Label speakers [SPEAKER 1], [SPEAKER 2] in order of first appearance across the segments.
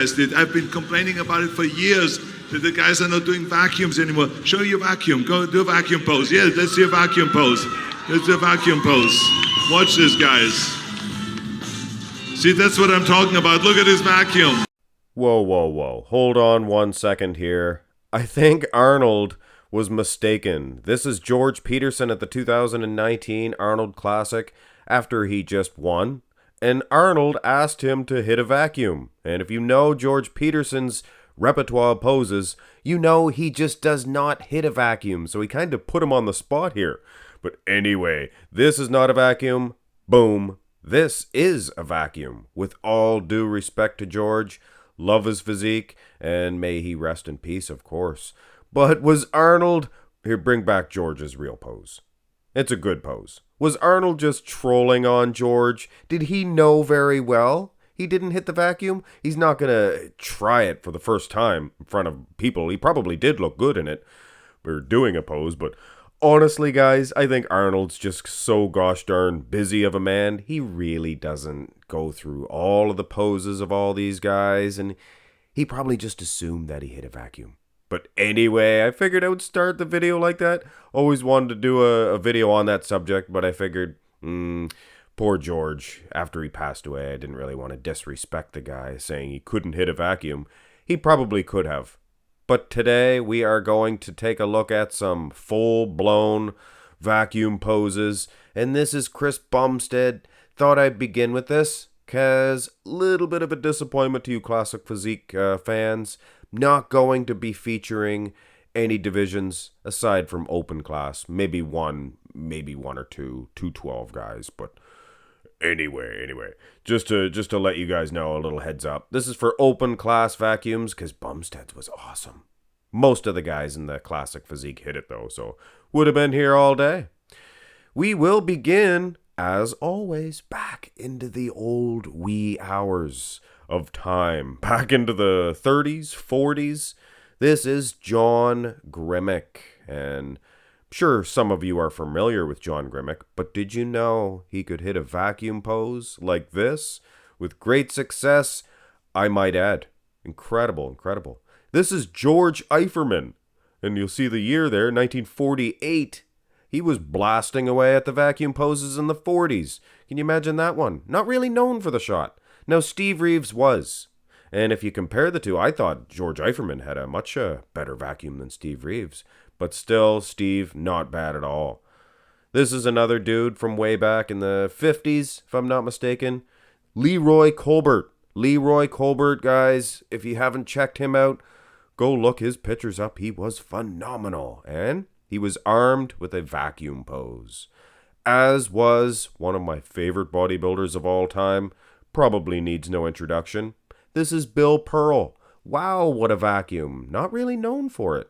[SPEAKER 1] did. I've been complaining about it for years that the guys are not doing vacuums anymore. Show your vacuum. Go do a vacuum pose. Yeah, let's see a vacuum pose. Let's do a vacuum pose. Watch this, guys. See, that's what I'm talking about. Look at this vacuum.
[SPEAKER 2] Whoa, whoa, whoa. Hold on 1 second here. I think Arnold was mistaken. This is George Peterson at the 2019 Arnold Classic after he just won. And Arnold asked him to hit a vacuum. And if you know George Peterson's repertoire of poses, you know he just does not hit a vacuum. So he kind of put him on the spot here. But anyway, this is not a vacuum. Boom. This is a vacuum. With all due respect to George, love his physique, and may he rest in peace, of course. But was Arnold... Here, bring back George's real pose. It's a good pose. Was Arnold just trolling on George? Did he know very well he didn't hit the vacuum? He's not going to try it for the first time in front of people. He probably did look good in it. We're doing a pose, but honestly, guys, I think Arnold's just so gosh darn busy of a man. He really doesn't go through all of the poses of all these guys, and he probably just assumed that he hit a vacuum. But anyway, I figured I would start the video like that. Always wanted to do a video on that subject, but I figured, poor George, after he passed away, I didn't really want to disrespect the guy saying he couldn't hit a vacuum. He probably could have. But today we are going to take a look at some full-blown vacuum poses. And this is Chris Bumstead. Thought I'd begin with this, because little bit of a disappointment to you classic physique fans. Not going to be featuring any divisions aside from open class. Maybe one or two 212 guys. But anyway, just to let you guys know, a little heads up. This is for open class vacuums because Bumstead's was awesome. Most of the guys in the classic physique hit it though, so would have been here all day. We will begin, as always, back into the old wee hours of time, back into the 30s, 40s. This is John Grimmick, and I'm sure some of you are familiar with John Grimmick, but did you know he could hit a vacuum pose like this with great success? I might add, incredible. This is George Eiferman, and you'll see the year there, 1948. He was blasting away at the vacuum poses in the 40s. Can you imagine that one? Not really known for the shot. Now, Steve Reeves was. And if you compare the two, I thought George Eiferman had a much better vacuum than Steve Reeves. But still, Steve, not bad at all. This is another dude from way back in the 50s, if I'm not mistaken. Leroy Colbert. Leroy Colbert, guys, if you haven't checked him out, go look his pictures up. He was phenomenal. And he was armed with a vacuum pose. As was one of my favorite bodybuilders of all time. Probably needs no introduction. This is Bill Pearl. Wow, what a vacuum. Not really known for it.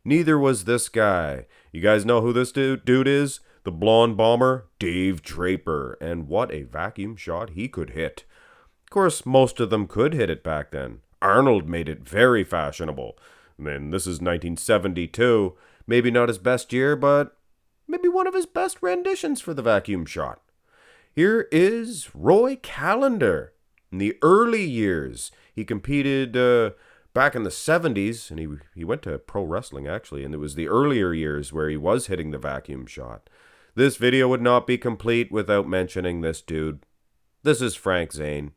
[SPEAKER 2] Neither was this guy. You guys know who this dude is? The blonde bomber, Dave Draper. And what a vacuum shot he could hit. Of course, most of them could hit it back then. Arnold made it very fashionable. And then this is 1972. Maybe not his best year, but maybe one of his best renditions for the vacuum shot. Here is Roy Callender. In the early years, he competed back in the 70s, and he went to pro wrestling, actually, and it was the earlier years where he was hitting the vacuum shot. This video would not be complete without mentioning this dude. This is Frank Zane,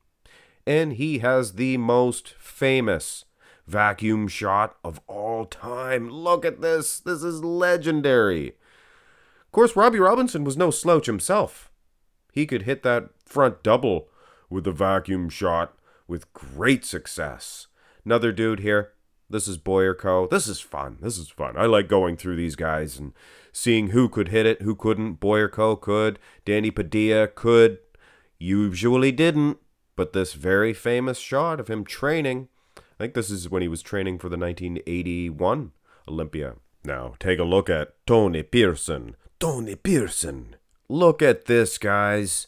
[SPEAKER 2] and he has the most famous vacuum shot of all time. Look at this. This is legendary. Of course, Robbie Robinson was no slouch himself. He could hit that front double with a vacuum shot with great success. Another dude here. This is Boyerko. This is fun. I like going through these guys and seeing who could hit it, who couldn't. Boyerko could. Danny Padilla could. Usually didn't. But this very famous shot of him training, I think this is when he was training for the 1981 Olympia. Now, take a look at Tony Pearson. Look at this, guys.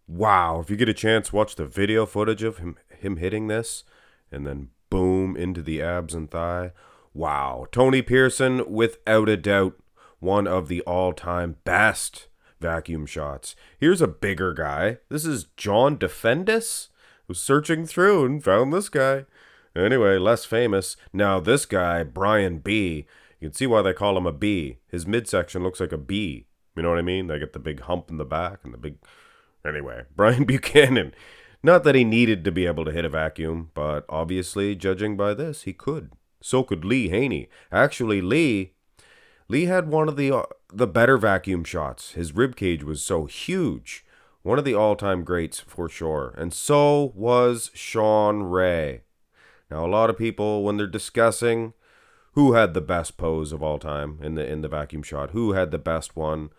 [SPEAKER 2] Wow, if you get a chance, watch the video footage of him hitting this, and then boom, into the abs and thigh. Wow, Tony Pearson, without a doubt, one of the all-time best vacuum shots. Here's a bigger guy. This is John Defendis. Was searching through and found this guy. Anyway, less famous. Now this guy, Brian B., you can see why they call him a B. His midsection looks like a B. You know what I mean? They get the big hump in the back and the big... Anyway, Brian Buchanan. Not that he needed to be able to hit a vacuum, but obviously, judging by this, he could. So could Lee Haney. Actually, Lee had one of the better vacuum shots. His ribcage was so huge. One of the all-time greats for sure. And so was Sean Ray. Now, a lot of people, when they're discussing who had the best pose of all time in the vacuum shot, who had the best one,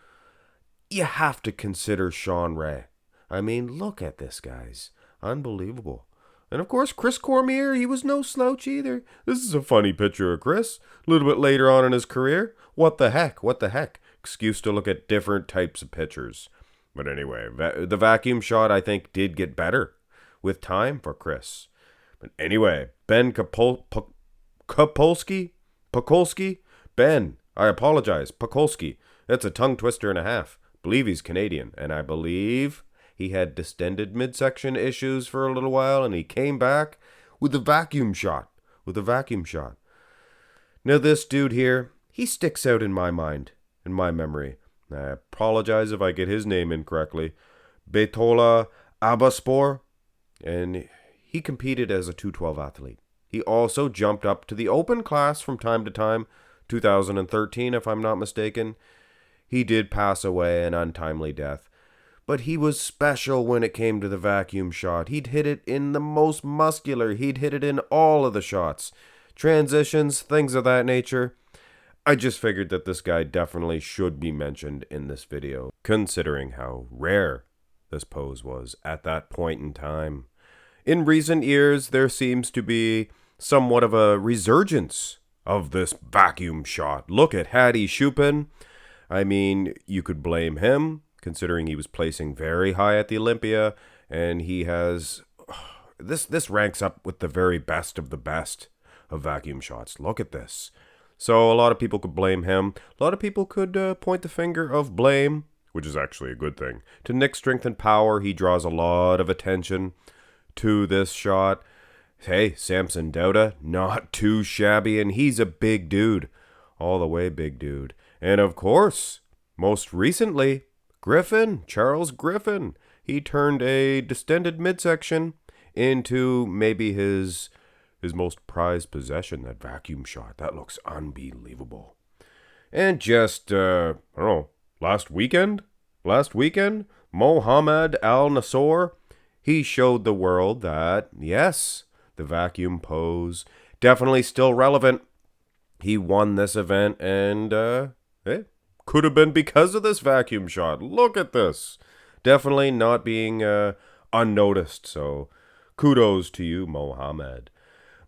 [SPEAKER 2] you have to consider Sean Ray. I mean, look at this, guys. Unbelievable. And of course, Chris Cormier, he was no slouch either. This is a funny picture of Chris. A little bit later on in his career. What the heck? What the heck? Excuse to look at different types of pictures. But anyway, the vacuum shot, I think, did get better with time for Chris. But anyway, Ben Kapolsky? Ben, I apologize. Kapolsky. That's a tongue twister and a half. Believe he's Canadian. And I believe he had distended midsection issues for a little while, and he came back with a vacuum shot. Now this dude here, he sticks out in my mind, in my memory. I apologize if I get his name incorrectly. Betola Abaspor. And he competed as a 212 athlete. He also jumped up to the open class from time to time. 2013, if I'm not mistaken. He did pass away an untimely death. But he was special when it came to the vacuum shot. He'd hit it in the most muscular. He'd hit it in all of the shots. Transitions, things of that nature. I just figured that this guy definitely should be mentioned in this video, considering how rare this pose was at that point in time. In recent years, there seems to be somewhat of a resurgence of this vacuum shot. Look at Hattie Shupin. I mean, you could blame him, considering he was placing very high at the Olympia, and he has... This ranks up with the very best of the best of vacuum shots. Look at this. So a lot of people could blame him. A lot of people could point the finger of blame, which is actually a good thing, to Nick's strength and power. He draws a lot of attention to this shot. Hey, Samson Dauda, not too shabby, and he's a big dude. All the way big dude. And of course, most recently, Charles Griffin. He turned a distended midsection into maybe his most prized possession, that vacuum shot. That looks unbelievable. And just, I don't know, last weekend, Mohammed Al Nassour, he showed the world that, yes, the vacuum pose, definitely still relevant. He won this event, and, it could have been because of this vacuum shot. Look at this. Definitely not being unnoticed, so kudos to you, Mohammed.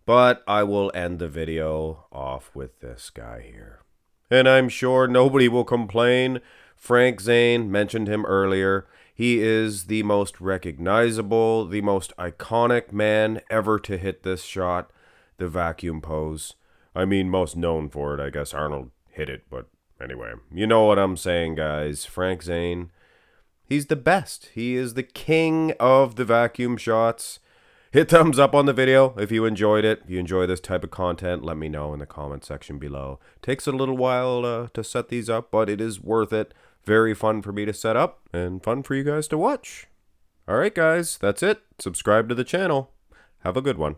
[SPEAKER 2] But I will end the video off with this guy here. And I'm sure nobody will complain. Frank Zane, mentioned him earlier. He is the most recognizable, the most iconic man ever to hit this shot, the vacuum pose. I mean, most known for it. I guess Arnold hit it, but anyway. You know what I'm saying, guys. Frank Zane, he's the best. He is the king of the vacuum shots. Hit thumbs up on the video if you enjoyed it. If you enjoy this type of content, let me know in the comment section below. Takes a little while to set these up, but it is worth it. Very fun for me to set up and fun for you guys to watch. Alright guys, that's it. Subscribe to the channel. Have a good one.